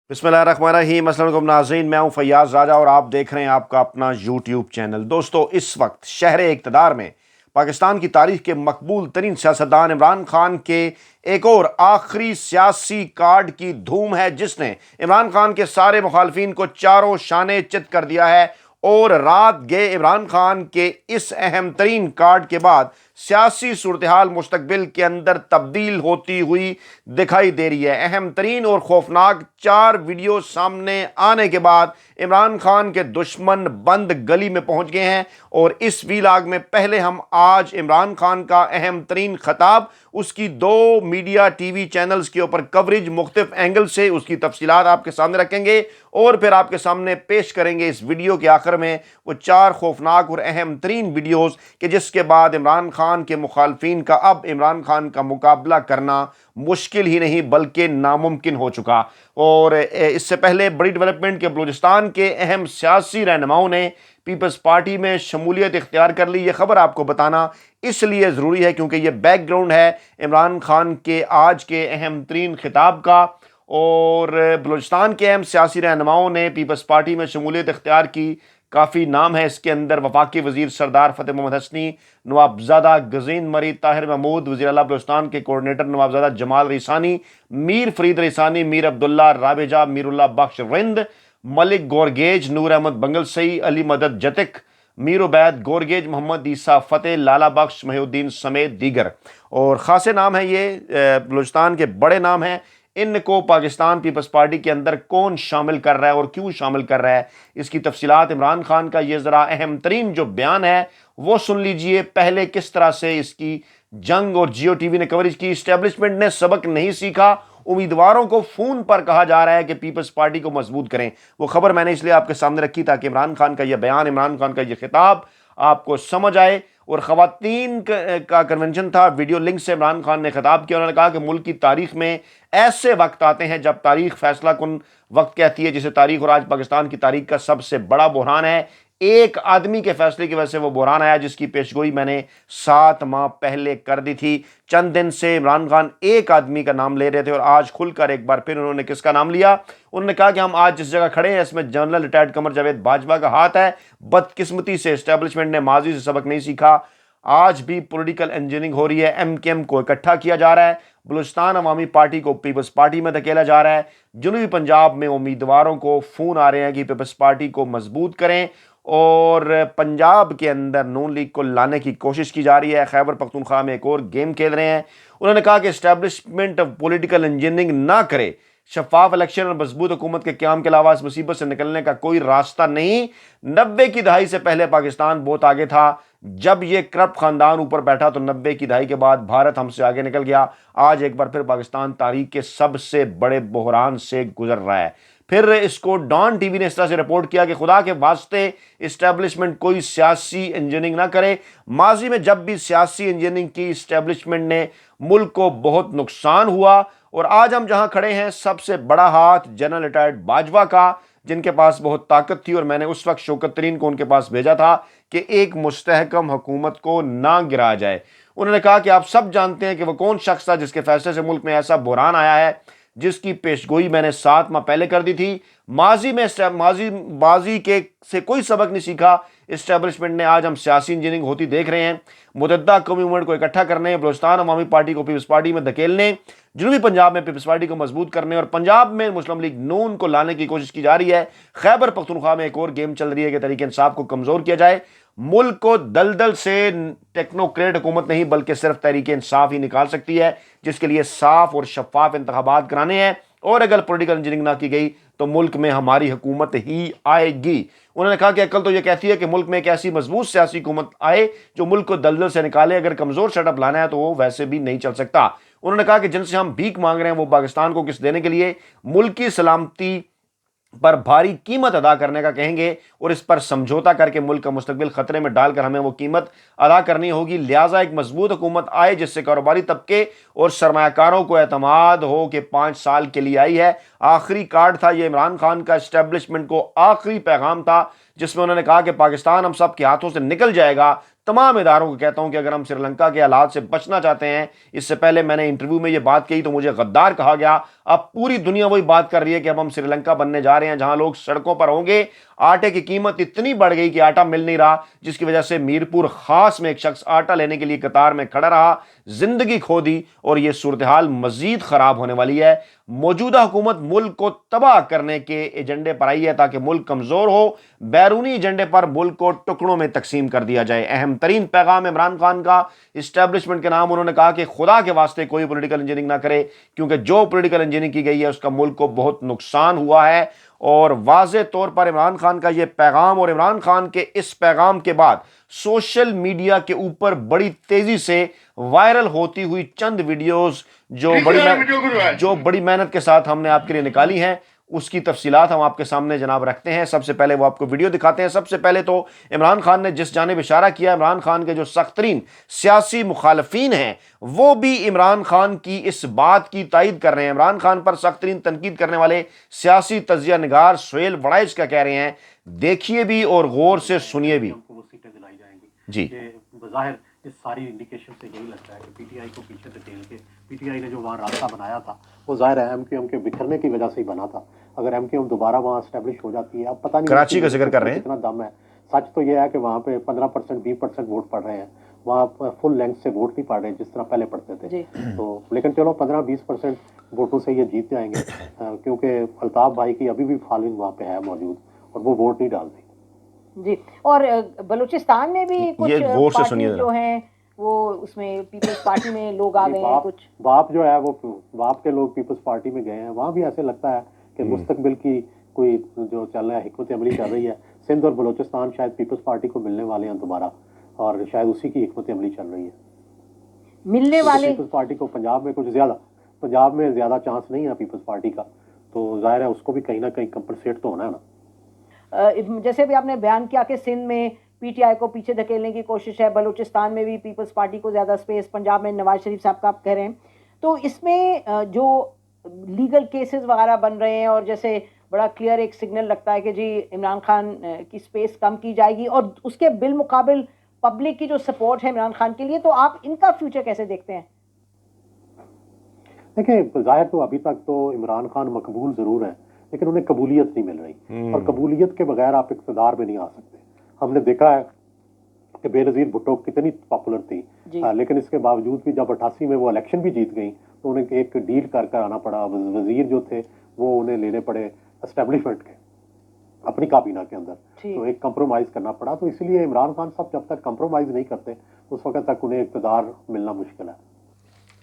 बिस्मिल्लाहिर्रहमानिर्रहीम। अस्सलाम वालेकुम नाज़रीन, मैं हूं फैयाज़ राजा और आप देख रहे हैं आपका अपना यूट्यूब चैनल। दोस्तों, इस वक्त शहर इक़्तिदार में पाकिस्तान की तारीख के मकबूल तरीन सियासतदान इमरान खान के एक और आखिरी सियासी कार्ड की धूम है, जिसने इमरान खान के सारे मुखालफिन को चारों शाने चित कर दिया है। और रात गए इमरान खान के इस अहम तरीन कार्ड के बाद सियासी सूरत हाल मुस्तकबिल के अंदर तब्दील होती हुई दिखाई दे रही है। अहम तरीन और खौफनाक 4 वीडियो सामने आने के बाद इमरान खान के दुश्मन बंद गली में पहुंच गए हैं। और इस वीलाग में पहले हम आज इमरान खान का अहम तरीन खिताब, उसकी 2 मीडिया टीवी चैनल्स के ऊपर कवरेज मुख्तलिफ एंगल से, उसकी तफसीलात आपके सामने रखेंगे और फिर आपके सामने पेश करेंगे इस वीडियो के आखिर में वो 4 खौफनाक और अहम तरीन वीडियोस कि जिसके बाद इमरान खान के मुखालफिन का अब इमरान खान का मुकाबला करना मुश्किल ही नहीं बल्कि नामुमकिन हो चुका। और इससे पहले बड़ी डेवलपमेंट के बलूचिस्तान के अहम सियासी रहनुमाओं ने पीपल्स पार्टी में शमूलियत इख्तियार कर ली। ये खबर आपको बताना इसलिए ज़रूरी है क्योंकि ये बैकग्राउंड है इमरान खान के आज के अहम तरीन खिताब का। और बलूचिस्तान के अहम सियासी रहनुमाओं ने पीपल्स पार्टी में शमूलियत इख्तियार की। काफ़ी नाम है इसके अंदर: वफाकी वज़ीर सरदार फ़तेह मोहम्मद हसनी, नवाबज़ादा गज़ीन मरी ताहिर महमूद, वज़ीर आला बलूचिस्तान के कोऑर्डिनेटर नवाबज़ादा जमाल रिसानी, मीर फरीद रिसानी, मीर अब्दुल्ला राबेजा, मीरुल्लाह बख्श रिंद, मलिक गोरगेज, नूर अहमद बंगल सई, अली मदद जतिक, मीर उबैद गोरगेज, मोहम्मद ईसा फ़तेह, लाला बख्श महिउद्दीन समेत दीगर। और ख़ासे नाम है ये, बलूचिस्तान के बड़े नाम हैं। इनको पाकिस्तान पीपल्स पार्टी के अंदर कौन शामिल कर रहा है और क्यों शामिल कर रहा है, इसकी तफसीलात इमरान खान का ये ज़रा अहम तरीन जो बयान है वो सुन लीजिए। पहले किस तरह से इसकी जंग और जियो टीवी ने कवरेज की। इस्टेब्लिशमेंट ने सबक नहीं सीखा, उम्मीदवारों को फ़ोन पर कहा जा रहा है कि पीपल्स पार्टी को मजबूत करें। वो खबर मैंने इसलिए आपके सामने रखी ताकि इमरान खान का यह बयान, इमरान खान का यह खिताब आपको समझ आए। और ख़वातीन का कन्वेंशन था, वीडियो लिंक से इमरान खान ने खिताब किया। उन्होंने कहा कि मुल्क की तारीख में ऐसे वक्त आते हैं जब तारीख फैसला कुन वक्त कहती है, जिसे तारीख और आज पाकिस्तान की तारीख का सबसे बड़ा बहरान है। एक आदमी के फैसले की वजह से वो बहरान आया, जिसकी पेशगोई मैंने 7 माह पहले कर दी थी। चंद दिन से इमरान खान एक आदमी का नाम ले रहे थे और आज खुलकर एक बार फिर उन्होंने किसका नाम लिया। उन्होंने कहा कि हम आज जिस जगह खड़े हैं इसमें जनरल रिटायर्ड कमर जावेद बाजवा का हाथ है। बदकिस्मती से एस्टेब्लिशमेंट ने माजी से सबक नहीं सीखा। आज भी पॉलिटिकल इंजीनियरिंग हो रही है, एमकेएम को इकट्ठा किया जा रहा है, बलूचिस्तान अवामी पार्टी को पीपल्स पार्टी में धकेला जा रहा है। जनूबी पंजाब में उम्मीदवारों को फ़ोन आ रहे हैं कि पीपल्स पार्टी को मजबूत करें और पंजाब के अंदर नून लीग को लाने की कोशिश की जा रही है। खैबर पख्तूनख्वा में एक और गेम खेल रहे हैं। उन्होंने कहा कि एस्टेब्लिशमेंट पॉलिटिकल इंजीनियरिंग ना करे, शफाफ इलेक्शन और मजबूत हुकूमत के क्याम के अलावा इस मुसीबत से निकलने का कोई रास्ता नहीं। 90 की दहाई से पहले पाकिस्तान बहुत आगे था। जब ये करप्ट खानदान ऊपर बैठा तो 90 की दहाई के बाद भारत हमसे आगे निकल गया। आज एक बार फिर पाकिस्तान तारीख के सबसे बड़े बहरान से गुजर रहा है। फिर इसको डॉन टीवी ने इस तरह से रिपोर्ट किया कि खुदा के वास्ते इस्टेब्लिशमेंट कोई सियासी इंजीनियरिंग ना करे। माजी में जब भी सियासी इंजीनियरिंग की इस्टेब्लिशमेंट ने मुल्क को बहुत नुकसान हुआ। और आज हम जहां खड़े हैं सबसे बड़ा हाथ जनरल रिटायर्ड बाजवा का, जिनके पास बहुत ताकत थी। और मैंने उस वक्त शौकत तरीन को उनके पास भेजा था कि एक मुस्तहकम हुकूमत को ना गिराया जाए। उन्होंने कहा कि आप सब जानते हैं कि वो कौन शख्स था जिसके फैसले से मुल्क में ऐसा बुहरान आया है, जिसकी पेशगोई मैंने 7 माह पहले कर दी थी। माजी के से कोई सबक नहीं सीखा इस्टेब्लिशमेंट ने। आज हम सियासी इंजीनियरिंग होती देख रहे हैं। मुतअद्दिदा कौमी मूवमेंट को इकट्ठा करने, बलूचिस्तान अवामी पार्टी को पीपल्स पार्टी में धकेलने, जनूबी पंजाब में पीपल्स पार्टी को मजबूत करने और पंजाब में मुस्लिम लीग नून को लाने की कोशिश की जा रही है। खैबर पख्तूनख्वा में एक और गेम चल रही है कि तहरीक इंसाफ को कमजोर किया जाए। मुल्क को दलदल से टेक्नोक्रेट हुकूमत नहीं बल्कि सिर्फ तहरीक इंसाफ ही निकाल सकती है, जिसके लिए साफ और शफाफ इंतखाबात कराने हैं। और अगर पॉलिटिकल इंजीनियरिंग ना की गई तो मुल्क में हमारी हुकूमत ही आएगी। उन्होंने कहा कि अकल तो यह कहती है कि मुल्क में एक ऐसी मजबूत सियासी हुकूमत आए जो मुल्क को दलदल से निकाले। अगर कमजोर सेटअप लाना है तो वो वैसे भी नहीं चल सकता। उन्होंने कहा कि जिनसे हम भीख मांग रहे हैं वो पाकिस्तान को किस देने के लिए, मुल्क की सलामती पर भारी कीमत अदा करने का कहेंगे और इस पर समझौता करके मुल्क का मुस्तकबिल खतरे में डालकर हमें वो कीमत अदा करनी होगी। लिहाजा एक मजबूत हुकूमत आए जिससे कारोबारी तबके और सरमायाकारों को एतमाद हो कि 5 साल के लिए आई है। आखिरी कार्ड था ये इमरान खान का, एस्टेब्लिशमेंट को आखिरी पैगाम था जिसमें उन्होंने कहा कि पाकिस्तान हम सब के हाथों से निकल जाएगा तमाम इदारों को कहता हूं कि अगर हम श्रीलंका के हालात से बचना चाहते हैं, इससे पहले मैंने इंटरव्यू में ये बात कही तो मुझे गद्दार कहा गया, अब पूरी दुनिया वही बात कर रही है कि अब हम श्रीलंका बनने जा रहे हैं जहां लोग सड़कों पर होंगे। आटे की कीमत इतनी बढ़ गई कि आटा मिल नहीं रहा, जिसकी वजह से मीरपुर खास में एक शख्स आटा लेने के लिए कतार में खड़ा रहा, जिंदगी खो दी, और यह सूरत हाल मजीद खराब होने वाली है। मौजूदा हुकूमत मुल्क को तबाह करने के एजेंडे पर आई है ताकि मुल्क कमजोर हो, बैरूनी एजेंडे पर मुल्क को टुकड़ों में तकसीम कर दिया जाए। अहम तरीन पैगाम इमरान खान का इस्टेब्लिशमेंट के नाम उन्होंने कहा कि खुदा के वास्ते कोई पॉलिटिकल इंजीनियरिंग ना करे, क्योंकि जो पॉलिटिकल इंजीनियरिंग की गई है उसका मुल्क को बहुत नुकसान हुआ है। और वाज़े तौर पर इमरान खान का यह पैगाम और इमरान खान के इस पैगाम के बाद सोशल मीडिया के ऊपर बड़ी तेजी से वायरल होती हुई चंद वीडियोस जो बड़ी मेहनत के साथ हमने आपके लिए निकाली हैं, उसकी तफसीलात हम आपके सामने जनाब रखते हैं। सबसे पहले वो आपको वीडियो दिखाते हैं। सबसे पहले तो इमरान खान ने जिस जानिब इशारा किया, इमरान खान के जो सख्त तरीन सियासी मुखालफीन हैं वो भी इमरान खान की इस बात की तायद कर रहे हैं। इमरान खान पर सख्त तरीन तनकीद करने वाले सियासी तजिया निगार सुहेल वड़ाइच का कह रहे हैं, देखिए भी और गौर से सुनिए भी। जी, बज़ाहिर इस सारी इंडिकेशन से यही लगता है कि पीटीआई को पीछे धकेल के पीटीआई ने जो वहाँ रास्ता बनाया था वो ज़ाहिर है एमक्यूएम के बिखरने की वजह से ही बना था। अगर एमक्यूएम दोबारा वहाँ एस्टेब्लिश हो जाती है, अब पता नहीं कराची का जिक्र कर रहे हैं, कितना दम है। सच तो ये है कि वहाँ पे 15% 20% वोट पड़ रहे हैं, वहाँ फुल लेंथ से वोट नहीं पड़ रहे जिस तरह पहले पड़ते थे। तो लेकिन चलो 15-20% वोटों से ये जीत जाएंगे, क्योंकि अल्ताफ भाई की अभी भी फॉलोइंग वहाँ पे है मौजूद और वो वोट नहीं डालती। जी, और बलूचिस्तान में भी कुछ पार्टी जो हैं वो उसमें पीपल्स पार्टी में लोग आ गए हैं। कुछ बाप जो है वो बाप के लोग पीपल्स पार्टी में गए हैं, वहाँ भी ऐसे लगता है कि मुस्तकबिल की कोई जो चल रहा है, हिकमत अमली चल रही है। सिंध और बलूचिस्तान शायद पीपल्स पार्टी को मिलने वाले हैं दोबारा, और शायद उसी की हिकमत अमली चल रही है मिलने वाले। पीपल्स पार्टी को पंजाब में ज़्यादा चांस नहीं है पीपल्स पार्टी का, तो जाहिर है उसको भी कहीं ना कहीं कंपनसेट तो होना है ना। जैसे भी आपने बयान किया कि सिंध में पीटीआई को पीछे धकेलने की कोशिश है, बलूचिस्तान में भी पीपल्स पार्टी को ज़्यादा स्पेस, पंजाब में नवाज शरीफ साहब का आप कह रहे हैं, तो इसमें जो लीगल केसेस वगैरह बन रहे हैं और जैसे बड़ा क्लियर एक सिग्नल लगता है कि जी इमरान खान की स्पेस कम की जाएगी और उसके बिलमुकाबिल पब्लिक की जो सपोर्ट है इमरान खान के लिए, तो आप इनका फ्यूचर कैसे देखते हैं? देखिए, जाहिर तो अभी तक तो इमरान खान मकबूल ज़रूर है, लेकिन उन्हें कबूलियत नहीं मिल रही, और कबूलियत के बगैर आप इक़्तिदार में नहीं आ सकते। हमने देखा है कि बेनज़ीर भुट्टो कितनी पॉपुलर थी, लेकिन इसके बावजूद भी जब 88 में वो इलेक्शन भी जीत गई तो उन्हें एक डील कर आना पड़ा। वजीर जो थे वो उन्हें लेने पड़े एस्टेब्लिशमेंट के, अपनी काबीना के अंदर, तो एक कंप्रोमाइज़ करना पड़ा। तो इसलिए इमरान खान साहब जब तक कंप्रोमाइज़ नहीं करते उस वक्त तक उन्हें इक़्तिदार मिलना मुश्किल है।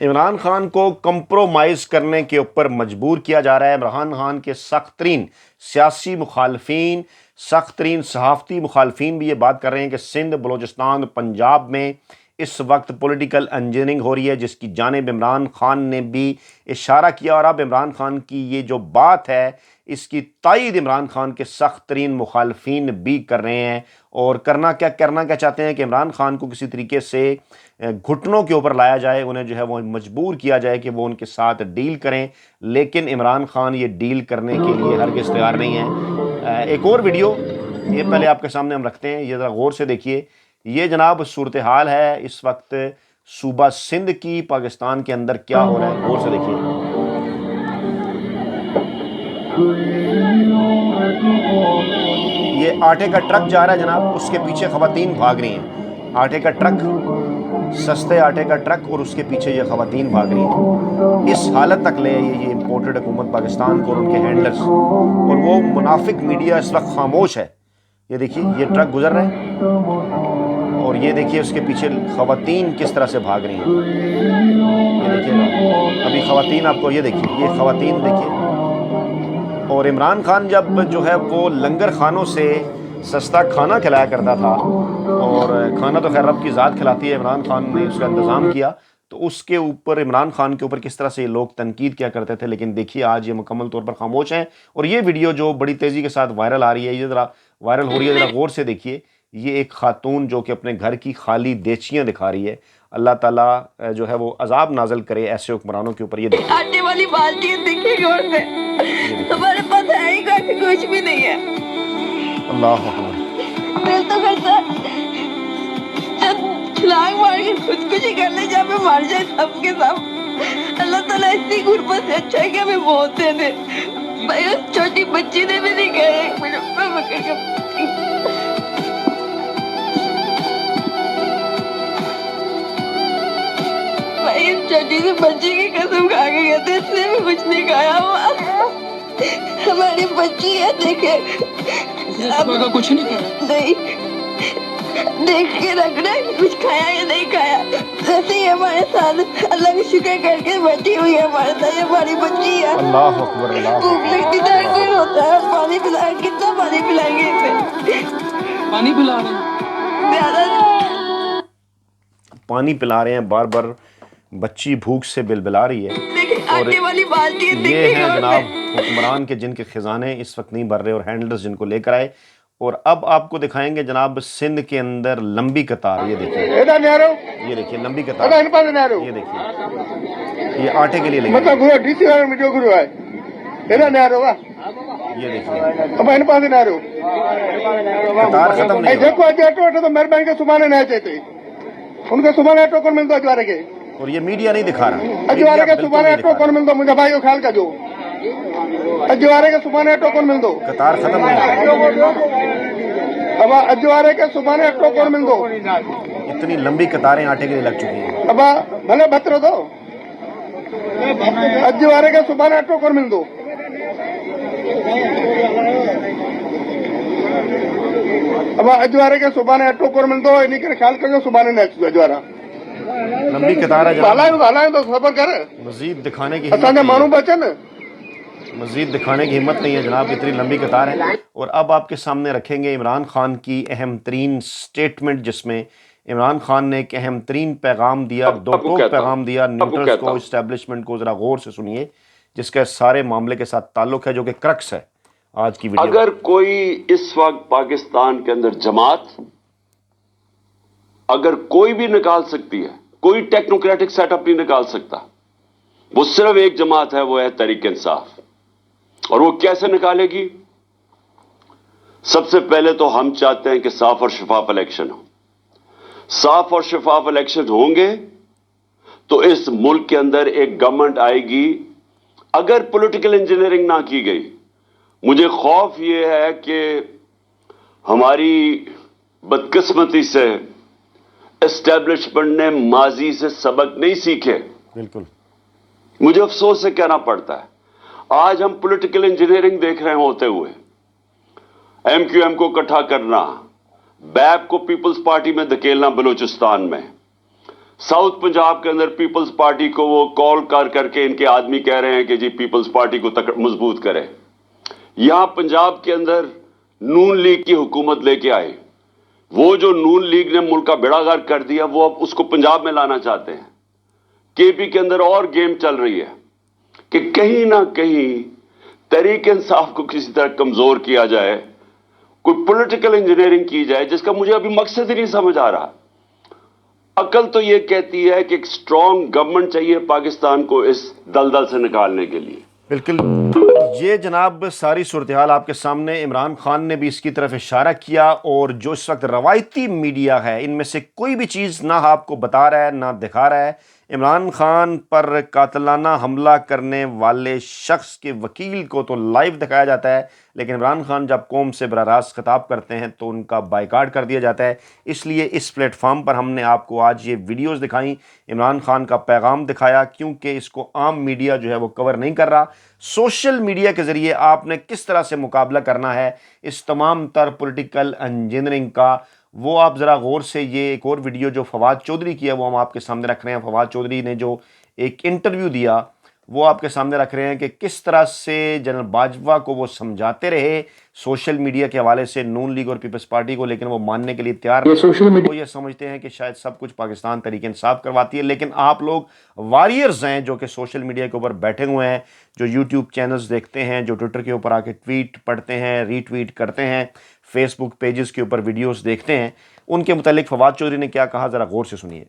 इमरान खान को कंप्रोमाइज करने के ऊपर मजबूर किया जा रहा है। इमरान खान के सख्त तरीन सियासी मुखालफीन, सख्त तरीन सहाफ़ती मुखालफीन भी ये बात कर रहे हैं कि सिंध, बलूचिस्तान, पंजाब में इस वक्त पॉलिटिकल इंजीनियरिंग हो रही है, जिसकी जानिब इमरान खान ने भी इशारा किया। और अब इमरान खान की ये जो बात है इसकी तायद इमरान खान के सख्त तरीन मुखालफीन भी कर रहे हैं। और करना क्या चाहते हैं कि इमरान खान को किसी तरीके से घुटनों के ऊपर लाया जाए, उन्हें जो है वो मजबूर किया जाए कि वो उनके साथ डील करें, लेकिन इमरान खान ये डील करने के लिए हरगिज़ तैयार नहीं है। एक और वीडियो ये पहले आपके सामने हम रखते हैं, ये ज़रा गौर से देखिए। ये जनाब सूरत हाल है इस वक्त सूबा सिंध की, पाकिस्तान के अंदर क्या हो रहा है, गौर से देखिए। ये आटे का ट्रक जा रहा है जनाब, उसके पीछे खवातीन भाग रही हैं। आटे का ट्रक, सस्ते आटे का ट्रक, और उसके पीछे ये खवातीन भाग रही हैं। इस हालत तक ले ये इम्पोर्टेड हुकूमत पाकिस्तान को और उनके हैंडलर्स, और वो मुनाफिक मीडिया इस वक्त खामोश है। ये देखिए, ये ट्रक गुजर रहा है और ये देखिए उसके पीछे खवातीन किस तरह से भाग रही हैं। ये देखिएगा अभी खवातीन, आपको ये देखिए, ये खवातीन देखिए। और इमरान खान जब जो है वो लंगर खानों से सस्ता खाना खिलाया करता था, और खाना तो खैर रब की ज़ात खिलाती है, इमरान खान ने उसका इंतज़ाम किया, तो उसके ऊपर इमरान खान के ऊपर किस तरह से ये लोग तनकीद किया करते थे। लेकिन देखिए आज ये मुकम्मल तौर पर खामोश हैं। और ये वीडियो जो बड़ी तेज़ी के साथ वायरल आ रही है, ये ज़रा वायरल हो रही है, ज़रा गौर से देखिए। ये एक खातून जो कि अपने घर की खाली देचियाँ दिखा रही है। अल्लाह ताला जो है वो अजाब नाजल करे ऐसे हुक्मरानों के ऊपर। ये देखिए, आटे वाली बाल्टी देखिए गौर से, हमारे पास है ही कुछ भी नहीं है। अल्लाह दिल तो करता जब छलांग मार के खुदकुशी कर ले जहाँ पे मर जाए सबके सब। अल्लाह ताला इतनी गुर्बत से अच्छा है कि हमें मौत दे दे। भाई उस छोटी बच्ची ने भी नहीं कहा एक मिनट में पकड़ के। भाई इस छोटी सी बच्ची की कसम खा के कहते इसने भी कुछ नहीं खाया हुआ। हमारी बच्ची है देखे का कुछ नहीं खाया। नहीं देख के रखना कुछ खाया या नहीं खाया। ऐसे ही हमारे साथ अल्लाह का शुक्र करके बैठी हुई है हमारे साथ। ये हमारी बच्ची है। अल्लाह अकबर, अल्लाह भूख लगती तो हर कोई होता है। पानी पिला कितना पानी पिलाएंगे इसे? पानी पिला रहे हैं। ज्यादा पानी पिला रहे हैं, बार बार बच्ची भूख से बिलबिला रही है। देखिए और आटे वाली बाल्टी है, ये देखिए हैं और जनाब हुक्मरान के जिनके खजाने इस वक्त नहीं भर रहे और हैंडलर्स जिनको लेकर आए। और अब आपको दिखाएंगे जनाब सिंध के अंदर लंबी कतार। ये देखिए, ये देखिए लंबी कतार। ये देखिए, ये आटे के लिए लगी है। ये देखिए कतार खत्म नहीं हो रही। और ये मीडिया नहीं दिखा रहा। मीडिया बिल्कुल नहीं दिखा रहा। कतार खत्म नहीं हो रही। इतनी लंबी कतारें आटे के लिए लग चुकी हैं। भले बतरो दो अज्जुवारे के सुबह टोकर मिल दो। अब अज्जुवारे के सुबह टोकर मिल दो। इन्हीं के ख्याल करो सुबह अज्जुवारा लंबी कतार है। हलाए तो सबर कर। मजीद दिखाने की असांजा मानू बचन मजीद दिखाने की हिम्मत नहीं है जनाब, इतनी लंबी कतार है। और अब आपके सामने रखेंगे इमरान खान की अहम तरीन स्टेटमेंट, जिसमें इमरान खान ने एक अहम तरीन पैगाम दिया, दो टोक पैगाम दिया न्यूट्रल्स को, इस्टेब्लिशमेंट को। जरा गौर से सुनिए, जिसका सारे मामले के साथ ताल्लुक है, जो कि क्रक्स है आज की वीडियो। अगर कोई इस वक्त पाकिस्तान के अंदर जमात अगर कोई भी निकाल सकती है, कोई टेक्नोक्रेटिक सेटअप नहीं निकाल सकता, वो सिर्फ एक जमात है, वो है तहरीक इंसाफ। और वो कैसे निकालेगी? सबसे पहले तो हम चाहते हैं कि साफ और शफाफ इलेक्शन हो। साफ और शफाफ इलेक्शन होंगे तो इस मुल्क के अंदर एक गवर्नमेंट आएगी। अगर पॉलिटिकल इंजीनियरिंग ना की गई, मुझे खौफ यह है कि हमारी बदकिस्मती से एस्टेब्लिशमेंट ने माजी से सबक नहीं सीखे। बिल्कुल मुझे अफसोस से कहना पड़ता है, आज हम पॉलिटिकल इंजीनियरिंग देख रहे होते हुए एमक्यूएम को इकट्ठा करना, बैप को पीपल्स पार्टी में धकेलना बलूचिस्तान में, साउथ पंजाब के अंदर पीपल्स पार्टी को वो कॉल कर करके इनके आदमी कह रहे हैं कि जी पीपल्स पार्टी को मजबूत करें। यहां पंजाब के अंदर नून लीग की हुकूमत लेके आए, वो जो नून लीग ने मुल्क का बेड़ागर्क कर दिया, वो अब उसको पंजाब में लाना चाहते हैं। केपी के अंदर और गेम चल रही है कि कहीं ना कहीं तहरीक इंसाफ को किसी तरह कमजोर किया जाए, कोई पॉलिटिकल इंजीनियरिंग की जाए, जिसका मुझे अभी मकसद ही नहीं समझ आ रहा। अकल तो यह कहती है कि एक स्ट्रांग गवर्नमेंट चाहिए पाकिस्तान को इस दलदल से निकालने के लिए। बिल्कुल, ये जनाब सारी सूरत हाल आपके सामने। इमरान खान ने भी इसकी तरफ इशारा किया। और जो इस वक्त रवायती मीडिया है, इनमें से कोई भी चीज़ ना आपको बता रहा है ना दिखा रहा है। इमरान खान पर कातलाना हमला करने वाले शख्स के वकील को तो लाइव दिखाया जाता है, लेकिन इमरान खान जब कौम से बराह रास्त खिताब करते हैं तो उनका बाइकाट कर दिया जाता है। इसलिए इस प्लेटफॉर्म पर हमने आपको आज ये वीडियोस दिखाई, इमरान खान का पैगाम दिखाया, क्योंकि इसको आम मीडिया जो है वो कवर नहीं कर रहा। सोशल मीडिया के ज़रिए आपने किस तरह से मुकाबला करना है इस तमाम तर पॉलिटिकल इंजीनियरिंग का, वो आप ज़रा गौर से, ये एक और वीडियो जो फवाद चौधरी की है वो हम आपके सामने रख रहे हैं। फवाद चौधरी ने जो एक इंटरव्यू दिया वो आपके सामने रख रहे हैं कि किस तरह से जनरल बाजवा को वो समझाते रहे सोशल मीडिया के हवाले से नून लीग और पीपल्स पार्टी को, लेकिन वो मानने के लिए तैयार नहीं। वो ये समझते हैं कि शायद सब कुछ पाकिस्तान तहरीक इंसाफ करवाती है, लेकिन आप लोग वॉरियर्स हैं जो कि सोशल मीडिया के ऊपर बैठे हुए हैं, जो यूट्यूब चैनल्स देखते हैं, जो ट्विटर के ऊपर आके ट्वीट पढ़ते हैं, रीट्वीट करते हैं, फेसबुक पेजेस के ऊपर वीडियोस देखते हैं। उनके मुतालिक फवाद चौधरी ने क्या कहा, ज़रा गौर से सुनिए।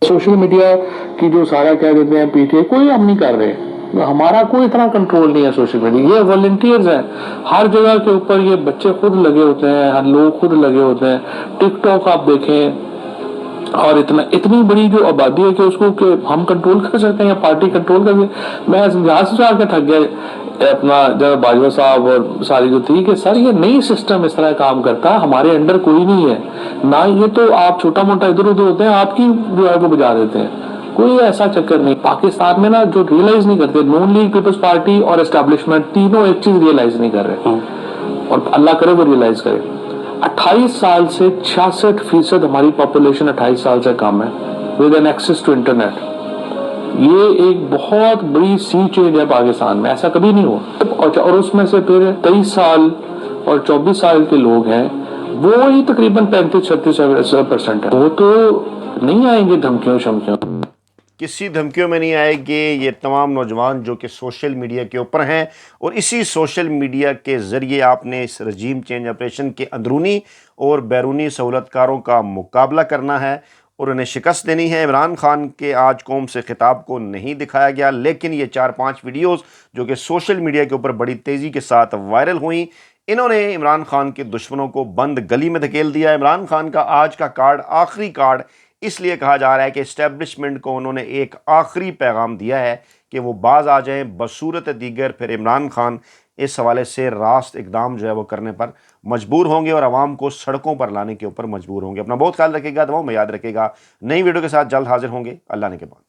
सोशल मीडिया की जो सारा कह देते हैं पीटीआई, कोई हम नहीं कर रहे, हमारा कोई इतना कंट्रोल नहीं है सोशल मीडिया। ये वॉलंटियर्स हैं, हर जगह के ऊपर ये बच्चे खुद लगे होते हैं, लोग खुद लगे होते हैं। टिकटॉक आप देखें, اور اتنی بڑی جو آبادی ہے کہ اس کو کہ ہم کنٹرول کر سکتے ہیں یا پارٹی کنٹرول کر سکتے ہیں. میں یہاں سے جا کے تھک گیا اپنا جب باجوہ صاحب اور ساری جو تھی کہ سر یہ نئی سسٹم اس طرح کام کرتا ہے, ہمارے انڈر کوئی نہیں ہے نہ, یہ تو آپ چھوٹا موٹا ادھر ادھر ہوتے ہیں, آپ کی جو ہے وہ بجا دیتے ہیں, کوئی ایسا چکر نہیں. پاکستان میں نا جو ریئلائز نہیں کرتے, نون لیگ, پیپلز پارٹی اور اسٹیبلشمنٹ تینوں ایک چیز ریئلائز نہیں کر رہے, اور اللہ کرے وہ ریئلائز کرے. 28 سال سے 66% ہماری پاپولیشن 28 سال سے کم ہے with an access to internet. یہ ایک بہت بڑی سی چینج ہے پاکستان میں, ایسا کبھی نہیں ہوا. اور اس میں سے پھر 23 سال اور 24 سال کے لوگ ہیں, وہ ہی تقریباً 35-36% ہے. وہ تو نہیں آئیں گے دھمکیوں شمکیوں, کسی دھمکیوں میں نہیں آئے گے. یہ تمام نوجوان جو کہ سوشل میڈیا کے اوپر ہیں, اور اسی سوشل میڈیا کے ذریعے آپ نے اس رجیم چینج آپریشن کے اندرونی اور بیرونی سہولت کاروں کا مقابلہ کرنا ہے اور انہیں شکست دینی ہے. عمران خان کے آج قوم سے خطاب کو نہیں دکھایا گیا, لیکن یہ 4-5 ویڈیوز جو کہ سوشل میڈیا کے اوپر بڑی تیزی کے ساتھ وائرل ہوئیں, انہوں نے عمران خان کے دشمنوں کو بند گلی میں دھکیل دیا. عمران خان کا آج کا کارڈ آخری کارڈ اس لیے کہا جا رہا ہے کہ اسٹیبلشمنٹ کو انہوں نے ایک آخری پیغام دیا ہے کہ وہ باز آ جائیں. بصورت دیگر پھر عمران خان اس حوالے سے راست اقدام جو ہے وہ کرنے پر مجبور ہوں گے اور عوام کو سڑکوں پر لانے کے اوپر مجبور ہوں گے. اپنا بہت خیال رکھے گا, دعاؤں میں یاد رکھے گا. نئی ویڈیو کے ساتھ جلد حاضر ہوں گے. اللہ نے کے بعد.